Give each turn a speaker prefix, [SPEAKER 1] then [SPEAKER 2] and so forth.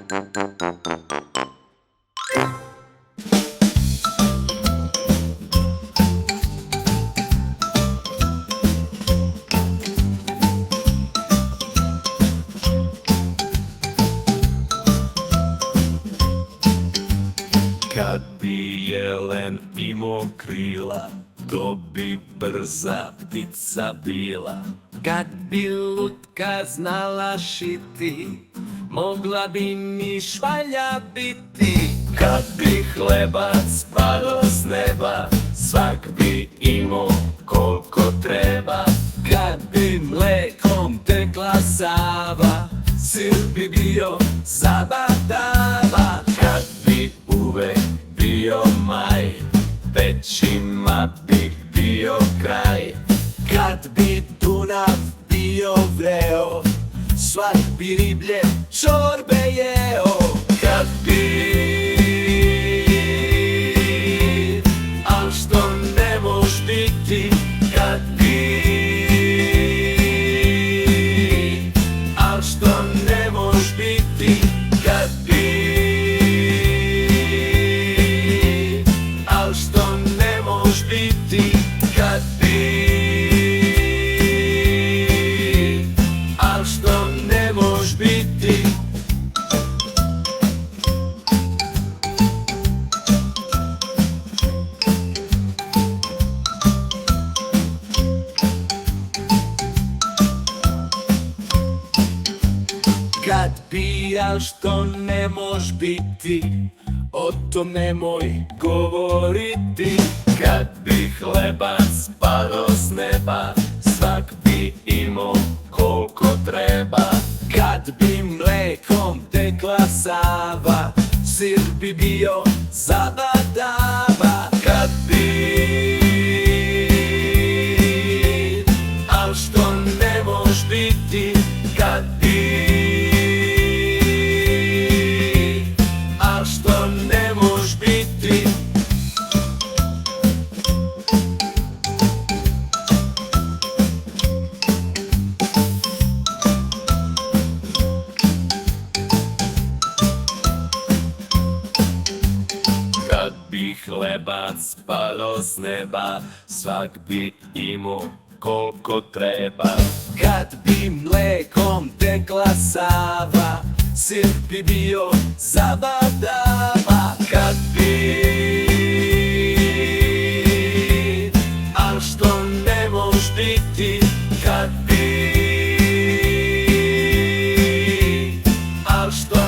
[SPEAKER 1] Kad bi jelen imao krila, to bi brza ptica bila. Kad bi lutka znala šiti, mogla bi mi švalja biti. Kad bi hlebac padao s neba, svak bi imao koliko treba. Kad bi mlekom tekla Sava, sir bi bio zabadava. Kad bi uvek bio maj, pećima bi bio kraj. Kad bi Dunav bio vreo, svak bi riblje čorbe jeo. Kad bi, al što ne mož biti, kad bi, al što ne mož biti, kad bi, al što ne mož biti, kad bi, al što ne mož biti. Kad bi, al što ne mož biti, o tom nemoj govoriti. Kad bi hlebac padao s neba, svak bi imao koliko treba. Kad bi mlekom tekla Sava, sir bi bio zabadava. Kad bi, al što ne mož biti, kad bi, al što ne mož biti. Kad bi hlebac padao s neba, svak bi imao koliko treba. Kad bi mlekom tekla Sava, sir bi bio zabadava. Kad bi, al što ne mož biti, kad bi, al što